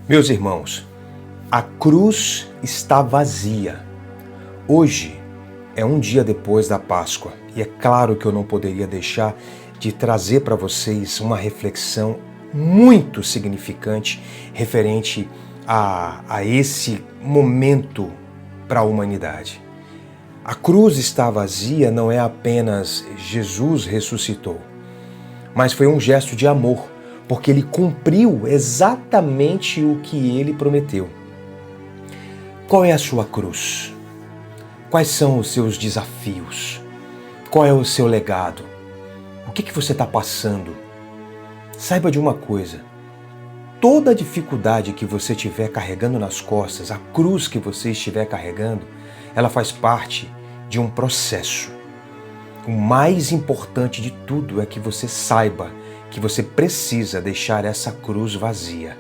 Meus irmãos, a cruz está vazia. Hoje é um dia depois da Páscoa e é claro que eu não poderia deixar de trazer para vocês uma reflexão muito significante referente a esse momento para a humanidade. A cruz está vazia não é apenas Jesus ressuscitou, mas foi um gesto de amor, porque ele cumpriu exatamente o que ele prometeu. Qual é a sua cruz? Quais são os seus desafios? Qual é o seu legado? O que você está passando? Saiba de uma coisa, toda a dificuldade que você estiver carregando nas costas, a cruz que você estiver carregando, ela faz parte de um processo. O mais importante de tudo é que você saiba que você precisa deixar essa cruz vazia.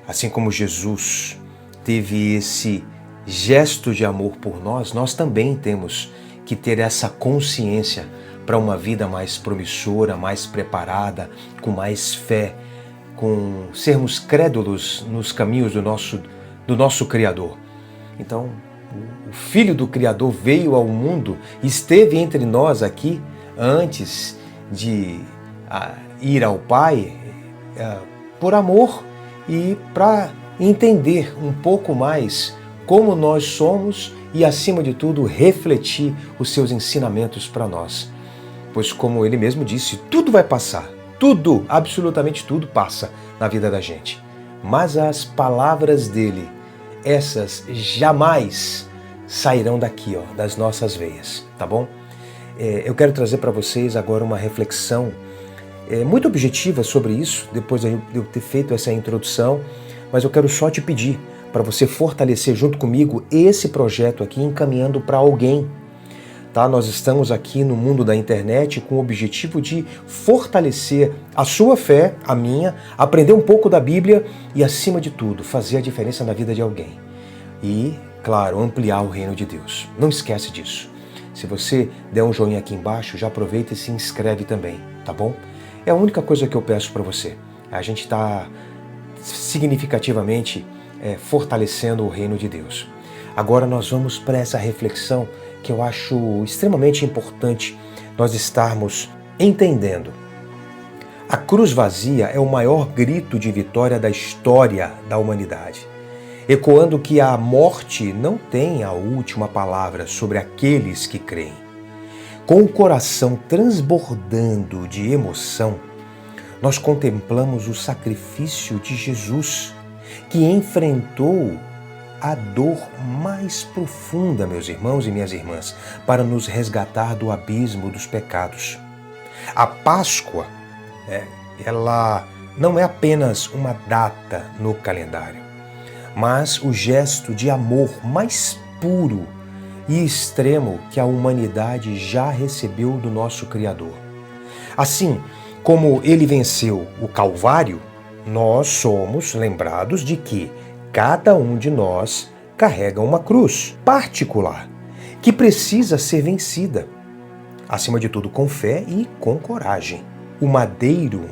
Assim como Jesus teve esse gesto de amor por nós, nós também temos que ter essa consciência para uma vida mais promissora, mais preparada, com mais fé, com sermos crédulos nos caminhos do nosso Criador. Então, o Filho do Criador veio ao mundo, esteve entre nós aqui antes de ir ao Pai por amor e para entender um pouco mais como nós somos e, acima de tudo, refletir os seus ensinamentos para nós. Pois, como ele mesmo disse, tudo vai passar, tudo, absolutamente tudo passa na vida da gente. Mas as palavras dele, essas jamais sairão daqui, das nossas veias, tá bom? Eu quero trazer para vocês agora uma reflexão muito objetiva sobre isso, depois de eu ter feito essa introdução, mas eu quero só te pedir para você fortalecer junto comigo esse projeto aqui, encaminhando para alguém. Tá? Nós estamos aqui no mundo da internet com o objetivo de fortalecer a sua fé, a minha, aprender um pouco da Bíblia e, acima de tudo, fazer a diferença na vida de alguém. E, claro, ampliar o reino de Deus. Não esquece disso. Se você der um joinha aqui embaixo, já aproveita e se inscreve também, tá bom? É a única coisa que eu peço para você. A gente está significativamente fortalecendo o reino de Deus. Agora nós vamos para essa reflexão que eu acho extremamente importante nós estarmos entendendo. A cruz vazia é o maior grito de vitória da história da humanidade, ecoando que a morte não tem a última palavra sobre aqueles que creem. Com o coração transbordando de emoção, nós contemplamos o sacrifício de Jesus, que enfrentou a dor mais profunda, meus irmãos e minhas irmãs, para nos resgatar do abismo dos pecados. A Páscoa, ela não é apenas uma data no calendário, mas o gesto de amor mais puro e extremo que a humanidade já recebeu do nosso Criador. Assim como ele venceu o Calvário, nós somos lembrados de que cada um de nós carrega uma cruz particular que precisa ser vencida, acima de tudo com fé e com coragem. O madeiro,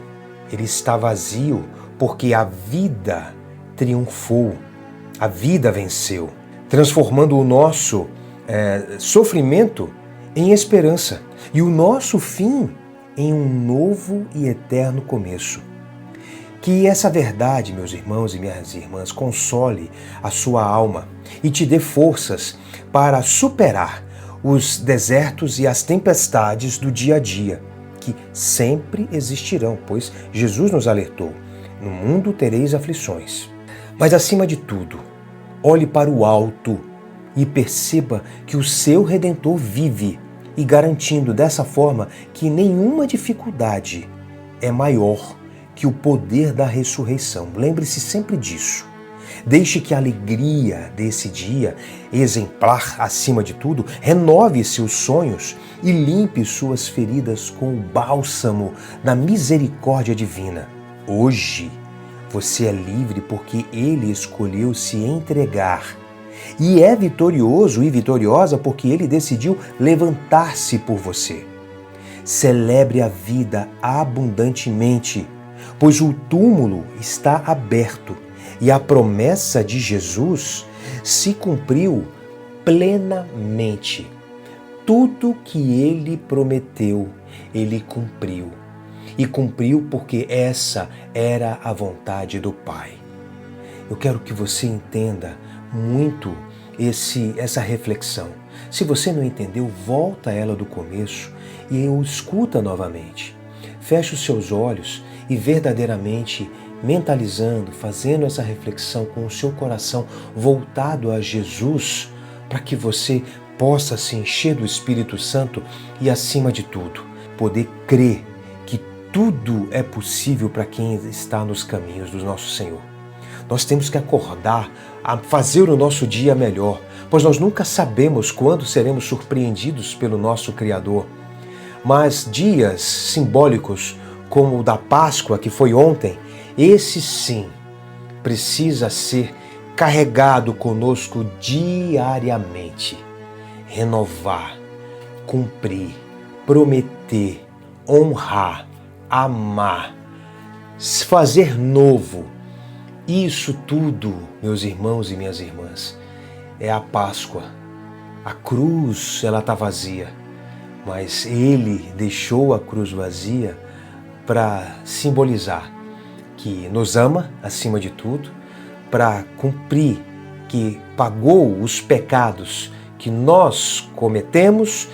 ele está vazio porque a vida triunfou, a vida venceu, transformando o nosso sofrimento em esperança e o nosso fim em um novo e eterno começo. Que essa verdade, meus irmãos e minhas irmãs, console a sua alma e te dê forças para superar os desertos e as tempestades do dia a dia, que sempre existirão, pois Jesus nos alertou: no mundo tereis aflições. Mas, acima de tudo, olhe para o alto e perceba que o seu Redentor vive, e garantindo dessa forma que nenhuma dificuldade é maior que o poder da ressurreição. Lembre-se sempre disso. Deixe que a alegria desse dia, exemplar acima de tudo, renove seus sonhos e limpe suas feridas com o bálsamo da misericórdia divina. Hoje, você é livre porque Ele escolheu se entregar. E é vitorioso e vitoriosa porque Ele decidiu levantar-se por você. Celebre a vida abundantemente, pois o túmulo está aberto E a promessa de Jesus se cumpriu plenamente. Tudo que ele prometeu, ele cumpriu. E cumpriu porque essa era a vontade do Pai. Eu quero que você entenda muito essa reflexão. Se você não entendeu, volta ela do começo e escuta novamente. Feche os seus olhos e verdadeiramente mentalizando, fazendo essa reflexão com o seu coração voltado a Jesus, para que você possa se encher do Espírito Santo e, acima de tudo, poder crer que tudo é possível para quem está nos caminhos do nosso Senhor. Nós temos que acordar a fazer o nosso dia melhor, pois nós nunca sabemos quando seremos surpreendidos pelo nosso Criador. Mas dias simbólicos, como o da Páscoa, que foi ontem, esse sim precisa ser carregado conosco diariamente. Renovar, cumprir, prometer, honrar, amar, fazer novo. Isso tudo, meus irmãos e minhas irmãs, é a Páscoa. A cruz, ela está vazia, mas ele deixou a cruz vazia para simbolizar que nos ama acima de tudo, para cumprir que pagou os pecados que nós cometemos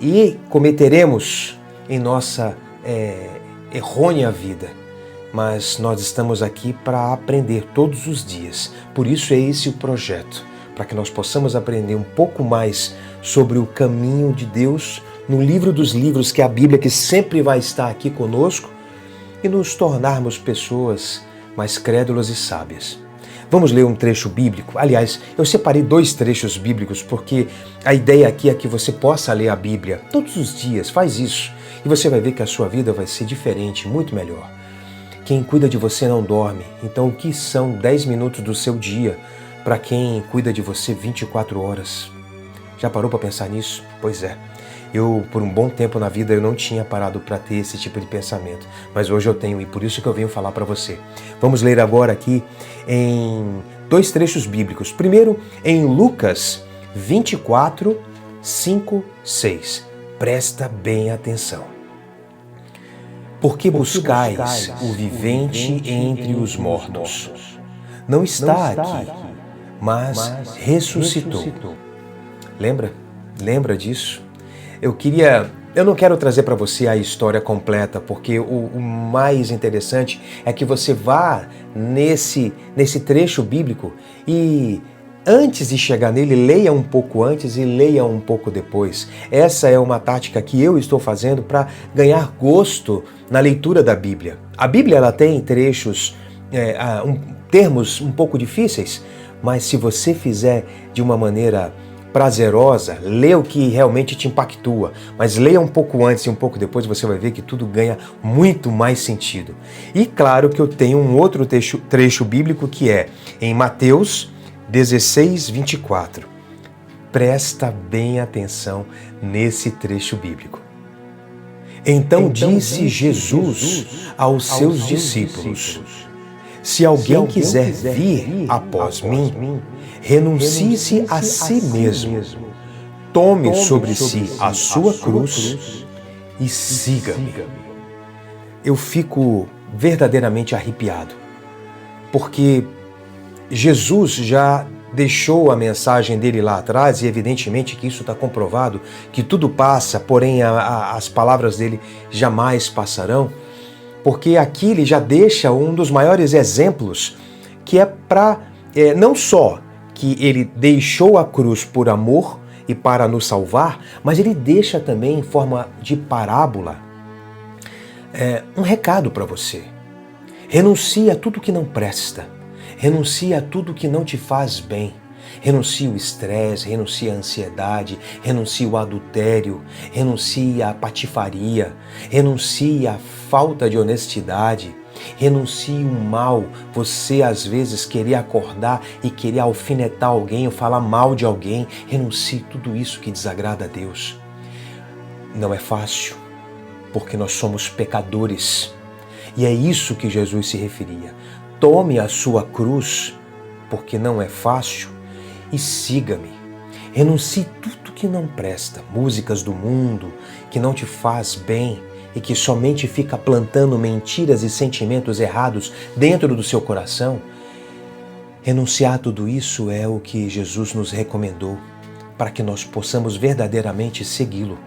e cometeremos em nossa errônea vida. Mas nós estamos aqui para aprender todos os dias. Por isso é esse o projeto, para que nós possamos aprender um pouco mais sobre o caminho de Deus no livro dos livros, que é a Bíblia, que sempre vai estar aqui conosco, e nos tornarmos pessoas mais crédulas e sábias. Vamos ler um trecho bíblico? Aliás, eu separei 2 trechos bíblicos porque a ideia aqui é que você possa ler a Bíblia todos os dias. Faz isso e você vai ver que a sua vida vai ser diferente, muito melhor. Quem cuida de você não dorme. Então, o que são 10 minutos do seu dia para quem cuida de você 24 horas? Já parou para pensar nisso? Pois é. Eu, por um bom tempo na vida, eu não tinha parado para ter esse tipo de pensamento. Mas hoje eu tenho e por isso que eu venho falar para você. Vamos ler agora aqui em 2 trechos bíblicos. Primeiro, em Lucas 24, 5, 6. Presta bem atenção. Porque buscais o vivente entre os mortos. Não está aqui, mas ressuscitou. Lembra disso? Eu não quero trazer para você a história completa, porque o mais interessante é que você vá nesse trecho bíblico e antes de chegar nele, leia um pouco antes e leia um pouco depois. Essa é uma tática que eu estou fazendo para ganhar gosto na leitura da Bíblia. A Bíblia ela tem trechos, termos um pouco difíceis, mas se você fizer de uma maneira prazerosa, lê o que realmente te impactua, mas leia um pouco antes e um pouco depois, você vai ver que tudo ganha muito mais sentido. E claro que eu tenho um outro trecho bíblico que é em Mateus 16, 24. Presta bem atenção nesse trecho bíblico. Então disse Jesus aos seus discípulos: se alguém quiser vir após mim, renuncie-se a si mesmo, tome sobre si a sua cruz e siga-me. Eu fico verdadeiramente arrepiado, porque Jesus já deixou a mensagem dele lá atrás, e evidentemente que isso está comprovado, que tudo passa, porém as palavras dele jamais passarão, porque aqui ele já deixa um dos maiores exemplos, que é para, não só que ele deixou a cruz por amor e para nos salvar, mas ele deixa também em forma de parábola um recado para você. Renuncie a tudo que não presta, renuncie a tudo que não te faz bem. Renuncie o estresse, renuncie a ansiedade, renuncie o adultério, renuncie a patifaria, renuncie a falta de honestidade, renuncie o mal, você às vezes querer acordar e querer alfinetar alguém ou falar mal de alguém, renuncie tudo isso que desagrada a Deus. Não é fácil, porque nós somos pecadores, e é isso que Jesus se referia. tome a sua cruz, porque não é fácil, e siga-me. Renuncie tudo que não presta, músicas do mundo, que não te faz bem e que somente fica plantando mentiras e sentimentos errados dentro do seu coração. Renunciar a tudo isso é o que Jesus nos recomendou para que nós possamos verdadeiramente segui-lo.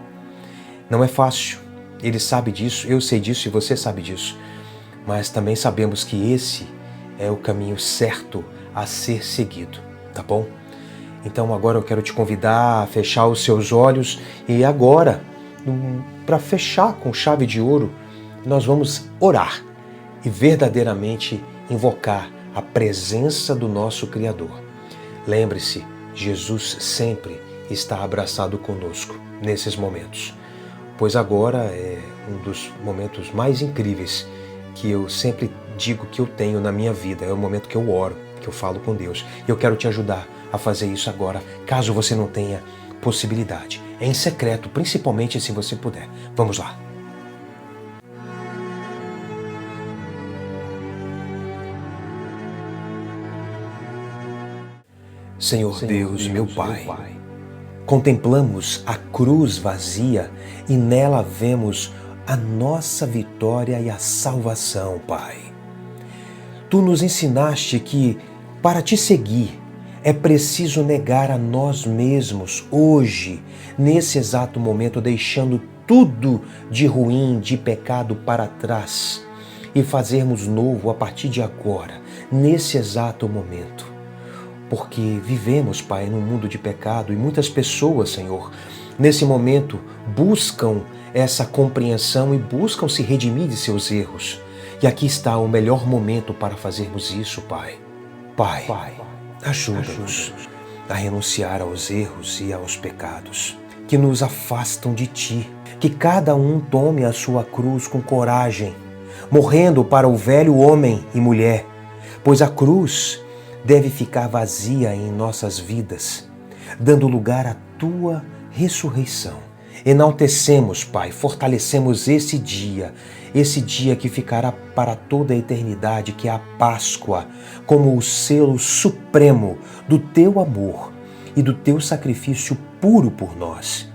Não é fácil, Ele sabe disso, eu sei disso e você sabe disso, mas também sabemos que esse é o caminho certo a ser seguido, tá bom? Então agora eu quero te convidar a fechar os seus olhos e agora, para fechar com chave de ouro, nós vamos orar e verdadeiramente invocar a presença do nosso Criador. Lembre-se, Jesus sempre está abraçado conosco nesses momentos, pois agora é um dos momentos mais incríveis que eu sempre digo que eu tenho na minha vida. É o momento que eu oro, que eu falo com Deus. E eu quero te ajudar a fazer isso agora, caso você não tenha possibilidade. É em secreto, principalmente se você puder. Vamos lá. Senhor Deus, meu Pai, contemplamos a cruz vazia e nela vemos a nossa vitória e a salvação, Pai. Tu nos ensinaste que, para te seguir, é preciso negar a nós mesmos hoje, nesse exato momento, deixando tudo de ruim, de pecado para trás e fazermos novo a partir de agora, nesse exato momento. Porque vivemos, Pai, num mundo de pecado e muitas pessoas, Senhor, nesse momento buscam essa compreensão e buscam se redimir de seus erros. E aqui está o melhor momento para fazermos isso, Pai. Pai, ajuda-nos a renunciar aos erros e aos pecados que nos afastam de Ti. Que cada um tome a sua cruz com coragem, morrendo para o velho homem e mulher, pois a cruz deve ficar vazia em nossas vidas, dando lugar à Tua ressurreição. Enaltecemos, Pai, fortalecemos esse dia que ficará para toda a eternidade, que é a Páscoa, como o selo supremo do Teu amor e do Teu sacrifício puro por nós.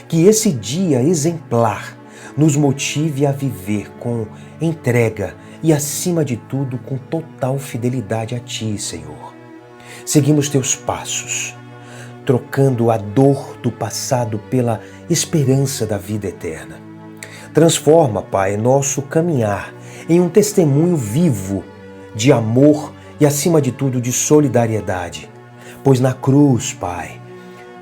Que esse dia exemplar nos motive a viver com entrega e, acima de tudo, com total fidelidade a Ti, Senhor. Seguimos Teus passos, trocando a dor do passado pela esperança da vida eterna. Transforma, Pai, nosso caminhar em um testemunho vivo de amor e, acima de tudo, de solidariedade. Pois na cruz, Pai,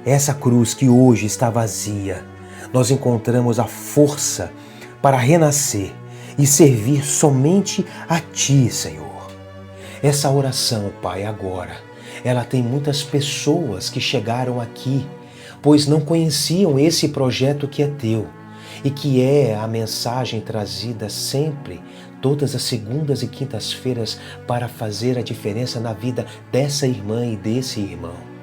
essa cruz que hoje está vazia, nós encontramos a força para renascer e servir somente a Ti, Senhor. Essa oração, Pai, agora, ela tem muitas pessoas que chegaram aqui, pois não conheciam esse projeto que é Teu e que é a mensagem trazida sempre, todas as segundas e quintas-feiras, para fazer a diferença na vida dessa irmã e desse irmão.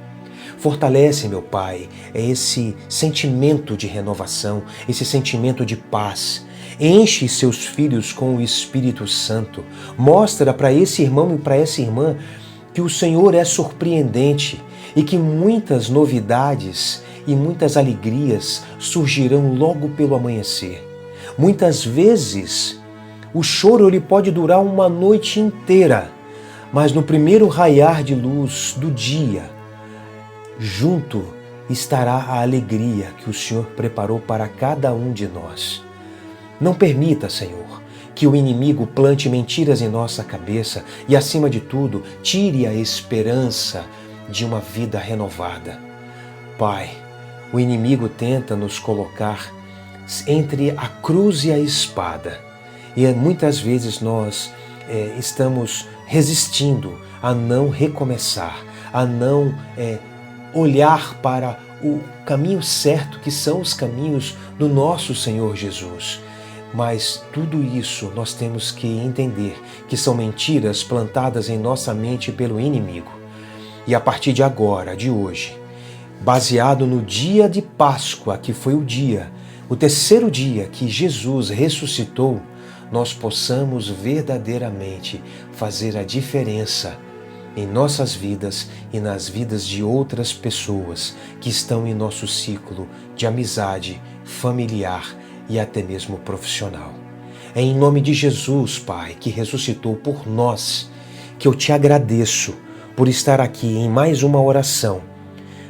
Fortalece, meu Pai, esse sentimento de renovação, esse sentimento de paz. Enche seus filhos com o Espírito Santo. Mostra para esse irmão e para essa irmã que o Senhor é surpreendente e que muitas novidades e muitas alegrias surgirão logo pelo amanhecer. Muitas vezes o choro ele pode durar uma noite inteira, mas no primeiro raiar de luz do dia, junto estará a alegria que o Senhor preparou para cada um de nós. Não permita, Senhor, que o inimigo plante mentiras em nossa cabeça e, acima de tudo, tire a esperança de uma vida renovada. Pai, o inimigo tenta nos colocar entre a cruz e a espada. E muitas vezes nós estamos resistindo a não recomeçar, a não olhar para o caminho certo, que são os caminhos do nosso Senhor Jesus. Mas tudo isso nós temos que entender que são mentiras plantadas em nossa mente pelo inimigo. E a partir de agora, de hoje, baseado no dia de Páscoa, que foi o terceiro dia que Jesus ressuscitou, nós possamos verdadeiramente fazer a diferença em nossas vidas e nas vidas de outras pessoas que estão em nosso ciclo de amizade, familiar e até mesmo profissional. É em nome de Jesus, Pai, que ressuscitou por nós, que eu te agradeço por estar aqui em mais uma oração,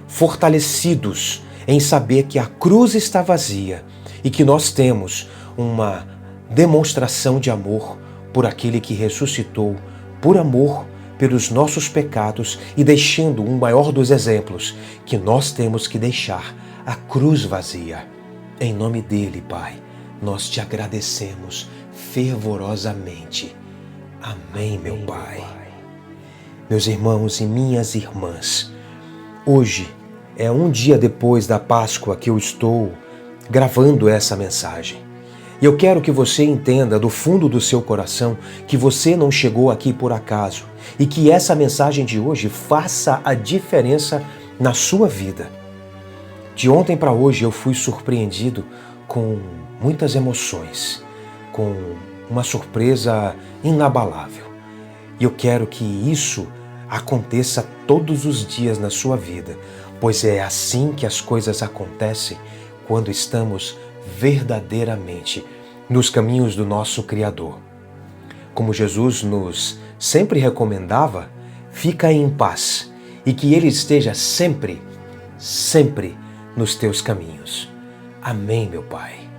fortalecidos em saber que a cruz está vazia e que nós temos uma demonstração de amor por aquele que ressuscitou, por amor pelos nossos pecados e deixando um maior dos exemplos que nós temos que deixar, a cruz vazia. Em nome dele, Pai, nós te agradecemos fervorosamente. Amém, meu Pai. Meus irmãos e minhas irmãs, hoje é um dia depois da Páscoa que eu estou gravando essa mensagem. E eu quero que você entenda do fundo do seu coração que você não chegou aqui por acaso e que essa mensagem de hoje faça a diferença na sua vida. De ontem para hoje eu fui surpreendido com muitas emoções, com uma surpresa inabalável. E eu quero que isso aconteça todos os dias na sua vida, pois é assim que as coisas acontecem quando estamos verdadeiramente nos caminhos do nosso Criador. Como Jesus nos sempre recomendava, fica em paz e que Ele esteja sempre nos teus caminhos. Amém, meu Pai.